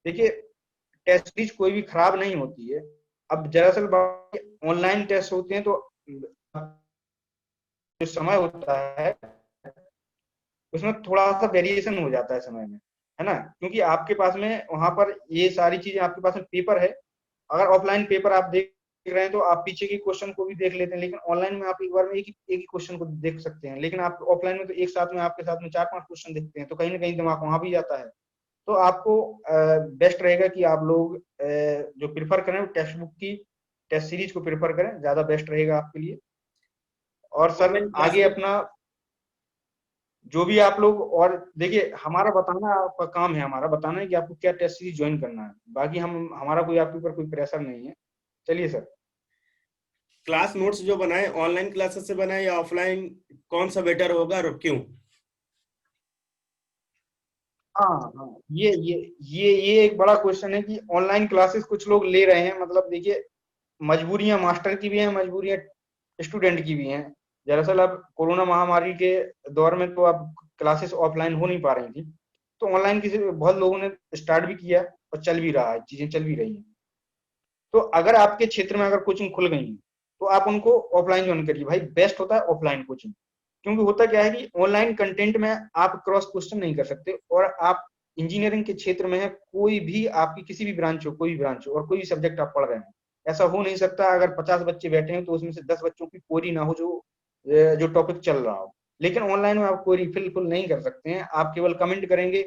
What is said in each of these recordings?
देखिए test series कोई भी खराब नहीं होती है। अब दरअसल ऑनलाइन टेस्ट होते हैं तो जो समय होता है उसमें थोड़ा सा वेरिएशन हो जाता है समय में, है ना, क्योंकि आपके पास में वहां पर ये सारी चीजें आपके पास में पेपर है। अगर ऑफलाइन पेपर आप देख रहे हैं तो आप पीछे की क्वेश्चन को भी देख लेते हैं, लेकिन ऑनलाइन में आप एक बार में एक ही क्वेश्चन को देख सकते हैं, लेकिन आप ऑफलाइन में तो एक साथ में आपके साथ में 4-5 क्वेश्चन देखते हैं, तो कहीं ना कहीं दिमाग वहां भी जाता है। तो आपको बेस्ट रहेगा कि आप लोग जो प्रिफर करें वो टेक्स्ट बुक की टेस्ट सीरीज को प्रिफर करें, ज्यादा बेस्ट रहेगा आपके लिए। और सर ऑनलाइन आगे क्लासेस। अपना जो भी आप लोग, और देखिए हमारा बताना आपका काम है, हमारा बताना है कि आपको क्या टेस्ट सीरीज ज्वाइन करना है, बाकी हम हमारा कोई आपके ऊपर कोई प्रेशर नहीं है। चलिए सर। क्लास नोट्स जो बनाए ऑनलाइन क्लासेस से बनाए या ऑफलाइन, कौन सा बेटर होगा और क्यों? हाँ हाँ, ये एक बड़ा क्वेश्चन है कि ऑनलाइन क्लासेस कुछ लोग ले रहे हैं, मतलब देखिए मजबूरियां मास्टर की भी हैं, मजबूरियां स्टूडेंट की भी हैं। दरअसल अब कोरोना महामारी के दौर में तो अब क्लासेस ऑफलाइन हो नहीं पा रही थी, तो ऑनलाइन किसी बहुत लोगों ने स्टार्ट भी किया और चल भी रहा है, चीजें चल भी रही हैं। तो अगर आपके क्षेत्र में अगर कोचिंग खुल गई है तो आप उनको ऑफलाइन ज्वाइन करिए भाई, बेस्ट होता है ऑफलाइन कोचिंग। क्योंकि होता क्या है कि ऑनलाइन कंटेंट में आप क्रॉस क्वेश्चन नहीं कर सकते, और आप इंजीनियरिंग के क्षेत्र में है, कोई भी आपकी किसी भी ब्रांच हो, कोई भी ब्रांच हो और कोई भी सब्जेक्ट आप पढ़ रहे हैं, ऐसा हो नहीं सकता अगर 50 बच्चे बैठे हैं तो उसमें से 10 बच्चों की कोरी ना हो जो जो टॉपिक चल रहा हो। लेकिन ऑनलाइन में आप कोई फिल नहीं कर सकते हैं, आप केवल कमेंट करेंगे।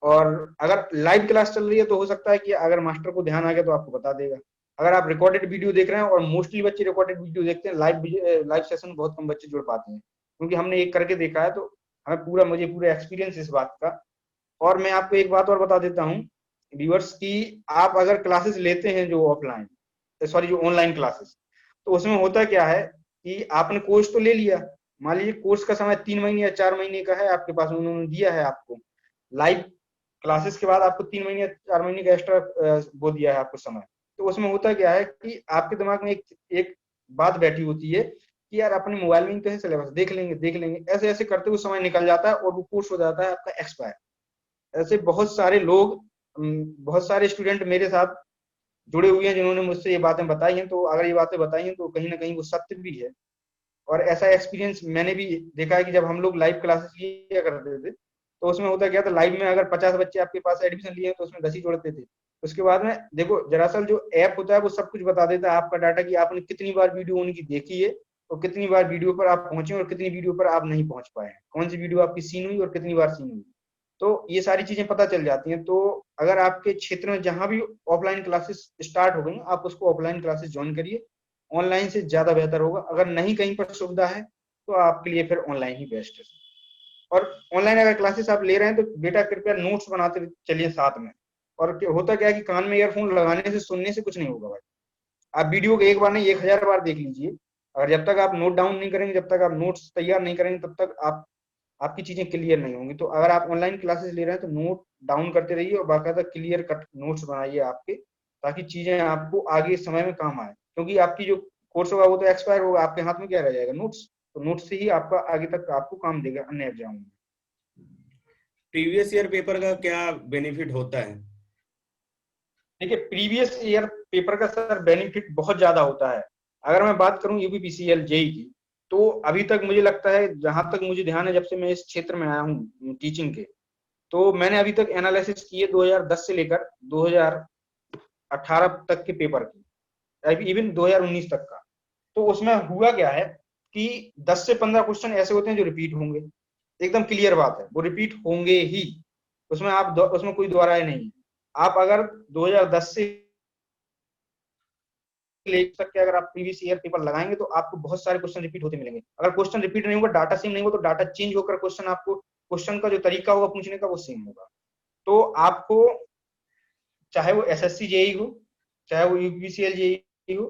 और अगर लाइव क्लास चल रही है तो हो सकता है कि अगर मास्टर को ध्यान आ गया तो आपको बता देगा। अगर आप रिकॉर्डेड वीडियो देख रहे हैं, और मोस्टली बच्चे रिकॉर्डेड वीडियो देखते हैं, लाइव सेशन बहुत कम बच्चे जुड़ पाते हैं, क्योंकि हमने एक करके देखा है, तो मुझे पूरा एक्सपीरियंस इस बात का। और मैं आपको एक बात और बता देता हूँ व्यूअर्स की, आप अगर क्लासेस लेते हैं जो ऑफलाइन, सॉरी जो ऑनलाइन क्लासेस, तो उसमें होता क्या है कि आपने कोर्स तो ले लिया, मान लीजिए कोर्स का समय 3 महीने या 4 महीने का है आपके पास, उन्होंने दिया है आपको। लाइव क्लासेस के बाद आपको 3 महीने या 4 महीने का एक्स्ट्रा वो दिया है आपको समय। तो उसमें होता क्या है कि आपके दिमाग में एक बात बैठी होती है कि यार अपने मोबाइल में ही तो है सिलेबस, देख लेंगे, ऐसे ऐसे करते हुए समय निकल जाता है और वो कोर्स हो जाता है आपका एक्सपायर। ऐसे बहुत सारे लोग, बहुत सारे स्टूडेंट मेरे साथ जुड़े हुए हैं जिन्होंने मुझसे ये बातें बताई हैं, तो अगर ये बातें बताई हैं तो कहीं ना कहीं वो सत्य भी है। और ऐसा एक्सपीरियंस मैंने भी देखा है कि जब हम लोग लाइव क्लासेस लिया करते थे तो उसमें होता क्या था, लाइव में अगर 50 बच्चे आपके पास एडमिशन लिए तो उसमें 10 ही जोड़ते थे। उसके बाद में देखो दरअसल जो ऐप होता है वो सब कुछ बता देता है आपका डाटा, कि आपने कितनी बार वीडियो उनकी देखी है और कितनी बार वीडियो पर आप पहुंचे और कितनी वीडियो पर आप नहीं पहुंच पाए हैं, कौन सी वीडियो आपकी सीन हुई और कितनी बार सीन हुई। तो ये सारी चीजें पता चल जाती हैं। तो अगर आपके क्षेत्र में जहां भी ऑफलाइन क्लासेस स्टार्ट हो गई आप उसको ऑफलाइन क्लासेस ज्वाइन करिए, ऑनलाइन से ज्यादा बेहतर होगा। अगर नहीं कहीं पर सुविधा है तो आपके लिए फिर ऑनलाइन ही बेस्ट है। और ऑनलाइन अगर क्लासेस आप ले रहे हैं तो बेटा कृपया नोट्स बनाते चलिए साथ में। और होता क्या है कि कान में ईयरफोन लगाने से सुनने से कुछ नहीं होगा भाई, आप वीडियो को एक बार नहीं 1000 बार देख लीजिए। अगर जब तक आप नोट डाउन नहीं करेंगे, जब तक आप नोट्स तैयार नहीं करेंगे, तब तक आपकी चीजें क्लियर नहीं होंगी। तो अगर आप ऑनलाइन क्लासेस ले रहे हैं तो नोट डाउन करते रहिए और बाकायदा क्लियर कट नोट्स बनाइए आपके, ताकि चीजें आपको आगे समय में काम आए, क्योंकि आपकी जो कोर्स होगा वो तो एक्सपायर होगा, आपके हाथ में क्या रह जाएगा, नोट्स। तो नोट्स से ही आपका आगे तक आपको काम देगा अन्य एग्जाम में। प्रीवियस ईयर पेपर का क्या बेनिफिट होता है? देखिए प्रीवियस ईयर पेपर का सर बेनिफिट बहुत ज्यादा होता है। अगर मैं बात करूं यूपीपीसीएल जेई की, तो अभी तक मुझे लगता है, जहां तक मुझे ध्यान है, जब से मैं इस क्षेत्र में आया हूँ टीचिंग के, तो मैंने अभी तक एनालिसिस किए 2010 से लेकर 2018 तक के पेपर की, इवन 2019 तक का। तो उसमें हुआ क्या है कि 10 से 15 क्वेश्चन ऐसे होते हैं जो रिपीट होंगे, एकदम क्लियर बात है, वो रिपीट होंगे ही। उसमें कोई दो राय नहीं है। आप अगर 2010 से ले सकते, अगर आप प्रीवियस ईयर पेपर लगाएंगे तो आपको बहुत सारे क्वेश्चन रिपीट होते मिलेंगे। अगर क्वेश्चन रिपीट नहीं होगा, डाटा सेम नहीं होगा, तो डाटा चेंज होकर क्वेश्चन का जो तरीका होगा पूछने का वो सेम होगा। तो आपको, चाहे वो एसएससी जेई हो, चाहे वो यूपीसीएल जेई हो,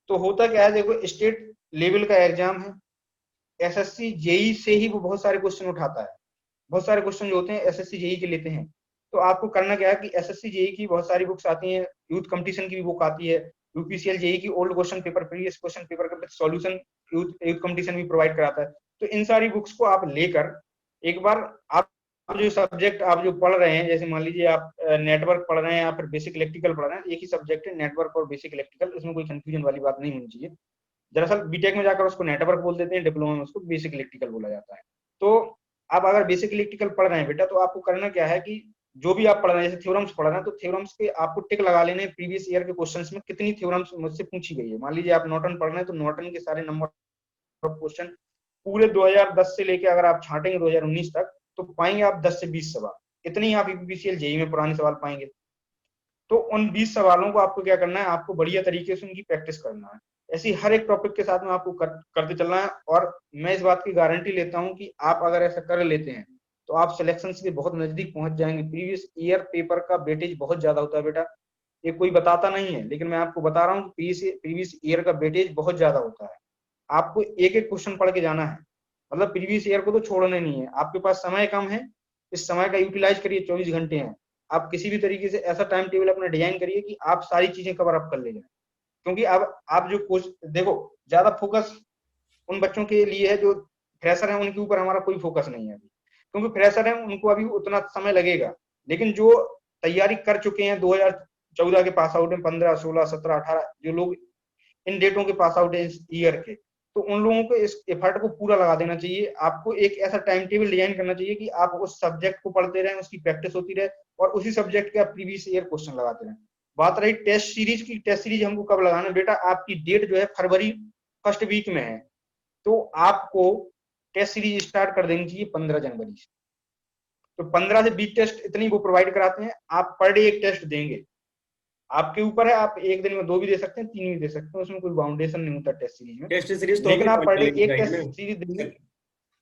तो होता क्या है, देखो स्टेट लेवल का एग्जाम है, एसएससी जेई से ही वो बहुत सारे क्वेश्चन उठाता है। बहुत सारे क्वेश्चन जो होते हैं एसएससी जेई के लेते हैं। तो आपको करना क्या है कि एसएससी जेई की बहुत सारी बुक्स आती हैं, यूथ कंपटीशन की भी बुक आती है, यूपीसीएल जेई की old question paper, previous question paper का सॉल्यूशन यूथ यूथ कंपटीशन भी प्रोवाइड कराता है। तो इन सारी बुक्स को आप लेकर एक बार आप जो सब्जेक्ट आप जो पढ़ रहे हैं, जैसे मान लीजिए आप नेटवर्क पढ़ रहे हैं या फिर बेसिक इलेक्ट्रिकल पढ़ रहे हैं, एक ही सब्जेक्ट है नेटवर्क और बेसिक इलेक्ट्रिकल, इसमें कोई कंफ्यूजन वाली बात नहीं होनी चाहिए। दरअसल बीटेक में जाकर उसको नेटवर्क बोल देते हैं, डिप्लोमा में उसको बेसिक इलेक्ट्रिकल बोला जाता है। तो आप अगर बेसिक इलेक्ट्रिकल पढ़ रहे हैं बेटा, तो आपको करना क्या है कि जो भी आप पढ़ रहे हैं, जैसे थ्योरम्स पढ़ रहे हैं, तो थ्योरम्स के आपको टिक लगा लेने प्रीवियस ईयर के क्वेश्चंस में कितनी थ्योरम्स मुझसे पूछी गई है। मान लीजिए आप नॉर्टन पढ़ रहे हैं, तो नॉर्टन के सारे नंबर ऑफ क्वेश्चन पूरे 2010 से लेके अगर आप छांटेंगे 2019 तक, तो पाएंगे आप 10 से 20 सवाल। इतने ही आप यूपीपीसीएल जेई में पुराने सवाल पाएंगे। तो उन 20 सवालों को आपको क्या करना है, आपको बढ़िया तरीके से उनकी प्रैक्टिस करना है। ऐसी हर एक टॉपिक के साथ में आपको करते चलना है। और मैं इस बात की गारंटी लेता हूं कि आप अगर ऐसा कर लेते हैं, तो आप सिलेक्शन के बहुत नजदीक पहुंच जाएंगे। प्रीवियस ईयर पेपर का वेटेज बहुत ज्यादा होता है बेटा, ये कोई बताता नहीं है, लेकिन मैं आपको बता रहा हूँ कि प्रीवियस ईयर का वेटेज बहुत ज्यादा होता है। आपको एक एक क्वेश्चन पढ़ के जाना है, मतलब प्रीवियस ईयर को तो छोड़ना नहीं है। आपके पास समय कम है, इस समय का यूटिलाइज करिए, 24 घंटे हैं। आप किसी भी तरीके से ऐसा टाइम टेबल अपना डिजाइन करिए कि आप सारी चीजें कवर अप कर ले जाए। क्योंकि अब आप जो देखो, ज्यादा फोकस उन बच्चों के लिए है जो फ्रेशर है, उनके ऊपर हमारा कोई फोकस नहीं है अभी, क्योंकि फ्रेशर है उनको अभी उतना समय लगेगा। लेकिन जो तैयारी कर चुके हैं, 2014 के पास आउट है, 15, 16, 17, 18 जो लोग इन डेटों के पास आउट है इस ईयर के, तो उन लोगों को इस एफर्ट को पूरा लगा देना चाहिए। आपको एक ऐसा टाइम टेबल डिजाइन करना चाहिए कि आप उस सब्जेक्ट को पढ़ते रहें, उसकी प्रैक्टिस होती रहे, और उसी सब्जेक्ट के आप प्रीवियस ईयर क्वेश्चन लगाते रहें। बात रही टेस्ट सीरीज की, टेस्ट सीरीज हमको कब लगाना बेटा, आपकी डेट जो है फरवरी फर्स्ट वीक में है, तो आपको टेस्ट सीरीज स्टार्ट कर देनी चाहिए 15 जनवरी से। तो 15 से 20 टेस्ट इतनी वो प्रोवाइड कराते हैं, आप पर डे एक टेस्ट देंगे। आपके ऊपर है, आप एक दिन में 2 भी दे सकते हैं, 3 भी दे सकते हैं, उसमें कोई बाउंडेशन नहीं होता टेस्ट सीरीज में। टेस्ट सीरीज तो लेकिन अभी आप ज्वाइन पर कर डे लेनी एक चाहिए टेस्ट ना। सीरीज देंगे।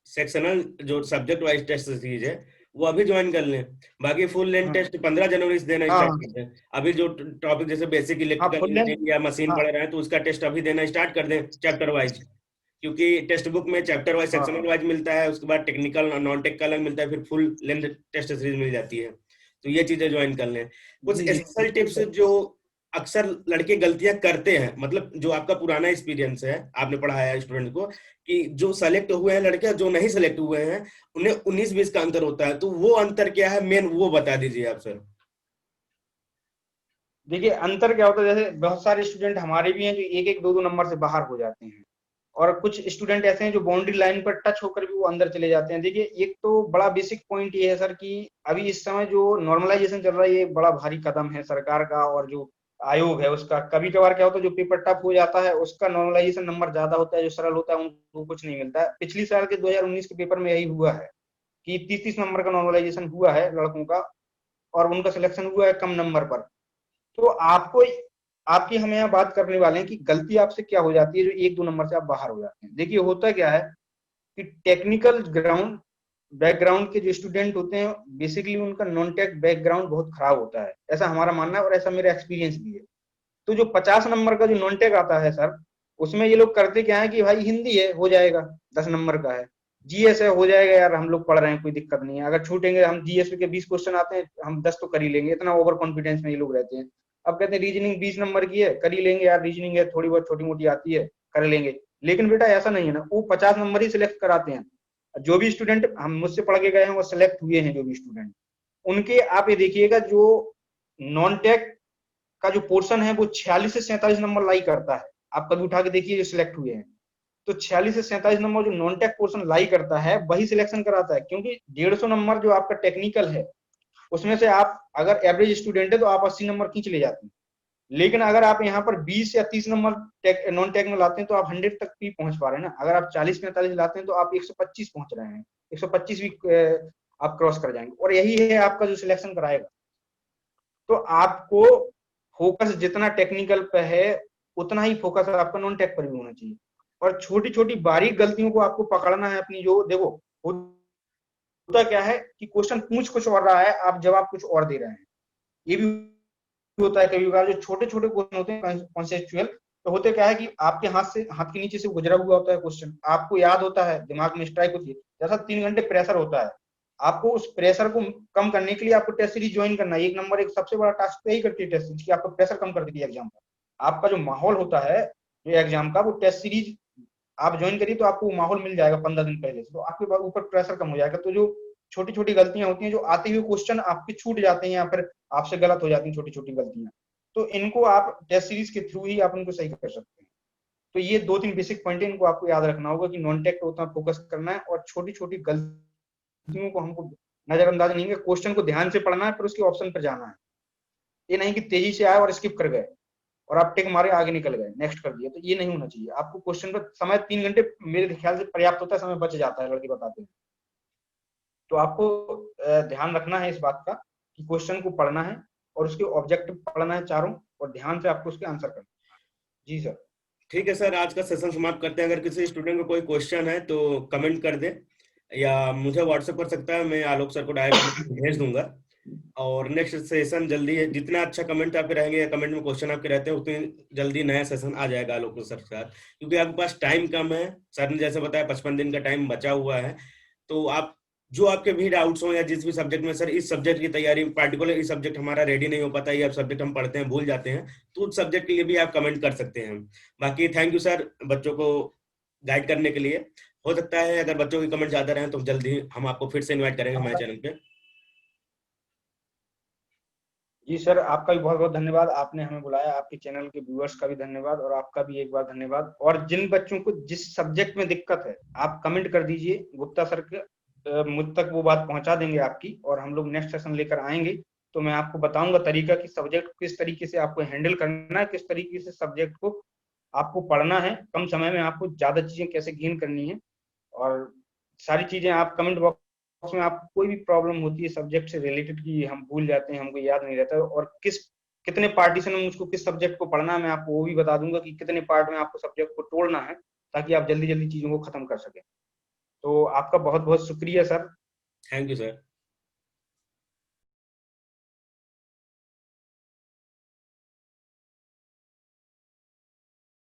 सेक्शनल जो सब्जेक्ट वाइज टेस्ट सीरीज है वो अभी ज्वाइन कर लें। बाकी फुल लेंथ हाँ टेस्ट 15 जनवरी से देना हाँ स्टार्ट करते हैं। अभी जो टॉपिक जैसे बेसिक हाँ, इलेक्ट्रिकल फुल लेंथ। इंजीनियरिंग या मशीन हाँ पढ़ रहे हैं, तो उसका टेस्ट अभी देना स्टार्ट कर दें चैप्टर वाइज। क्योंकि टेक्स्ट बुक में चैप्टर वाइज हाँ सेक्शनल हाँ वाइज मिलता है, उसके बाद टेक्निकल नॉन टेक का अलग मिलता है, फिर फुल लेंथ टेस्ट सीरीज मिल जाती है। तो ये चीजें ज्वाइन कर लें। कुछ जी जी, एसेंशियल बिल्कुल टिप्स सही। जो अक्सर लड़के गलतियां करते हैं, मतलब जो आपका पुराना एक्सपीरियंस है, आपने पढ़ाया स्टूडेंट को, कि जो सेलेक्ट हुए हैं लड़के, जो नहीं सेलेक्ट हुए हैं, उन्हें 19-20 का अंतर होता है। तो वो अंतर क्या है मेन, वो बता दीजिए आप सर। देखिए अंतर क्या होता है, जैसे बहुत सारे स्टूडेंट हमारे भी हैं जो एक एक दो दो नंबर से बाहर हो जाते हैं, और कुछ स्टूडेंट ऐसे हैं जो बाउंड्री लाइन पर टच होकर भी वो अंदर चले जाते हैं। देखिए एक तो बड़ा बेसिक पॉइंट ये है सर कि अभी इस समय जो नॉर्मलाइजेशन चल रहा है, ये बड़ा भारी कदम है सरकार का और जो आयोग है उसका। कभी कभार क्या होता है, जो पेपर टफ हो जाता है उसका नॉर्मलाइजेशन नंबर ज्यादा होता है, जो सरल होता है उनको कुछ नहीं मिलता है। पिछली साल के 2019 के पेपर में यही हुआ है कि 30-30 नंबर का नॉर्मलाइजेशन हुआ है लड़कों का, और उनका सिलेक्शन हुआ है कम नंबर पर। तो आपको, आपकी हम यहाँ बात करने वाले हैं कि गलती आपसे क्या हो जाती है जो एक दो नंबर से आप बाहर हो जाते हैं। देखिए होता क्या है कि टेक्निकल ग्राउंड बैकग्राउंड के जो स्टूडेंट होते हैं, बेसिकली उनका नॉन टेक बैकग्राउंड बहुत खराब होता है, ऐसा हमारा मानना है और ऐसा मेरा एक्सपीरियंस भी है। तो जो 50 नंबर का जो नॉन टेक आता है सर, उसमें ये लोग करते क्या है कि भाई हिंदी है हो जाएगा, 10 नंबर का है, जीएस है हो जाएगा यार, हम लोग पढ़ रहे हैं कोई दिक्कत नहीं है, अगर छूटेंगे हम जीएस के 20 क्वेश्चन आते हैं हम 10 तो कर ही लेंगे, इतना ओवर कॉन्फिडेंस में ये लोग रहते हैं। अब कहते हैं रीजनिंग 20 नंबर की है, कर ही लेंगे यार, रीजनिंग है थोड़ी बहुत छोटी मोटी आती है, कर लेंगे। लेकिन बेटा ऐसा नहीं है ना, वो 50 नंबर ही सिलेक्ट कराते हैं। जो भी स्टूडेंट हम मुझसे पढ़ के गए हैं वो सिलेक्ट हुए हैं, जो भी स्टूडेंट उनके आप ये देखिएगा, जो नॉन टेक का जो पोर्शन है वो 46 से 47 नंबर लाई करता है। आप कभी उठा के देखिए जो सिलेक्ट हुए हैं, तो 46 से 47 नंबर जो नॉन टेक पोर्शन लाई करता है वही सिलेक्शन कराता है। क्योंकि 150 नंबर जो आपका टेक्निकल है, उसमें से आप अगर एवरेज स्टूडेंट है तो आप 80 नंबर खींच ले जाते हैं। लेकिन अगर आप यहाँ पर 20 या 30 नंबर नॉन टेक में लाते हैं तो आप 100 तक भी पहुंच पा रहे हैं ना। अगर आप 40-45 लाते हैं तो आप 125 पहुंच रहे हैं, 125 भी आप क्रॉस कर जाएंगे, और यही है आपका जो सिलेक्शन कराएगा। तो आपको फोकस जितना टेक्निकल पे है, उतना ही फोकस आपका नॉन टेक पर भी होना चाहिए। और छोटी छोटी बारीक गलतियों को आपको पकड़ना है अपनी। जो देखो होता क्या है कि क्वेश्चन पूछ कुछ और रहा है, आप जवाब कुछ और दे रहे हैं, ये भी होता है कभी कभार। जो छोटे छोटे क्वेश्चन होते हैं कॉन्सेप्चुअल, तो होते क्या है कि आपके हाथ के नीचे से गुजरा हुआ होता है क्वेश्चन, आपको याद होता है, दिमाग में स्ट्राइक होती है। जैसा 3 घंटे प्रेशर होता है, आपको उस प्रेशर को कम करने के लिए आपको टेस्ट सीरीज ज्वाइन करना है। एक नंबर एक सबसे बड़ा टास्क यही करती है टेस्ट सीरीज की, आपका प्रेशर कम कर देती है एग्जाम का। आपका जो माहौल होता है जो एग्जाम का, वो टेस्ट सीरीज आप ज्वाइन करिए तो आपको वो माहौल मिल जाएगा 15 दिन पहले से, तो आपके ऊपर प्रेशर कम हो जाएगा। तो जो छोटी छोटी गलतियां होती हैं जो आते हुए क्वेश्चन आपके छूट जाते हैं या फिर आपसे गलत हो जाती हैं छोटी छोटी गलतियां, तो इनको आप टेस्ट सीरीज के थ्रू ही आप इनको सही कर सकते हैं। तो ये 2-3 बेसिक पॉइंट है, इनको आपको याद रखना होगा कि नॉन टेक पे उतना फोकस करना है और छोटी छोटी गलतियों को हमको नजरअंदाज नहीं है, क्वेश्चन को ध्यान से पढ़ना है, फिर उसके ऑप्शन पर जाना है। ये नहीं कि तेजी से आए और स्किप कर गए और आप टिक मारे आगे निकल गए, नेक्स्ट कर दिया, तो ये नहीं होना चाहिए। आपको क्वेश्चन पर समय 3 घंटे मेरे ख्याल से पर्याप्त होता है, समय बच जाता है, लड़के बताते हैं। तो आपको ध्यान रखना है इस बात का कि क्वेश्चन को पढ़ना है और उसके ऑब्जेक्टिव पढ़ना है चारों, और ध्यान से आपको उसके आंसर करना है। जी सर। ठीक है सर, आज का सेशन समाप्त करते हैं। अगर किसी स्टूडेंट को कोई क्वेश्चन है तो कमेंट कर दे या मुझे व्हाट्सएप कर सकता है, मैं आलोक सर को डायरेक्ट भेज दूंगा। और नेक्स्ट सेशन जल्दी है, जितना अच्छा कमेंट आपके रहेंगे या कमेंट में क्वेश्चन आपके रहते हैं उतनी जल्दी नया सेशन आ जाएगा आलोक सर के साथ, क्योंकि आपके पास टाइम कम है। सर ने जैसे बताया 55 दिन का टाइम बचा हुआ है, तो आप जो आपके भी डाउट्स हो या जिस भी सब्जेक्ट में, सर इस सब्जेक्ट की तैयारी पार्टिकुलर इस सब्जेक्ट हमारा रेडी नहीं हो पाता, या सब्जेक्ट हम पढ़ते हैं भूल जाते हैं, तो उस सब्जेक्ट के लिए भी आप कमेंट कर सकते हैं। बाकी थैंक यू सर बच्चों को गाइड करने के लिए। हो सकता है अगर बच्चों के कमेंट ज्यादा रहे तो जल्दी हम आपको फिर से इन्वाइट करेंगे हमारे चैनल पे। जी सर, आपका भी बहुत बहुत धन्यवाद, आपने हमें बुलाया। आपके चैनल के व्यूअर्स का भी धन्यवाद और आपका भी एक बार धन्यवाद। और जिन बच्चों को जिस सब्जेक्ट में दिक्कत है आप कमेंट कर दीजिए, गुप्ता सर के मुझ तक वो बात पहुंचा देंगे आपकी, और हम लोग नेक्स्ट सेशन लेकर आएंगे तो मैं आपको बताऊंगा तरीका कि सब्जेक्ट किस तरीके से आपको हैंडल करना है, किस तरीके से सब्जेक्ट को आपको पढ़ना है, कम समय में आपको ज्यादा चीजें कैसे गेन करनी है। और सारी चीजें आप कमेंट बॉक्स में, आप कोई भी प्रॉब्लम होती है सब्जेक्ट से रिलेटेड की हम भूल जाते हैं, हमको याद नहीं रहता, और कितने पार्टीशन में मुझको किस सब्जेक्ट को पढ़ना है, मैं आपको वो भी बता दूंगा कि कितने पार्ट में आपको सब्जेक्ट को तोड़ना है ताकि आप जल्दी जल्दी चीजों को खत्म कर सके। तो आपका बहुत बहुत शुक्रिया सर। Thank you sir.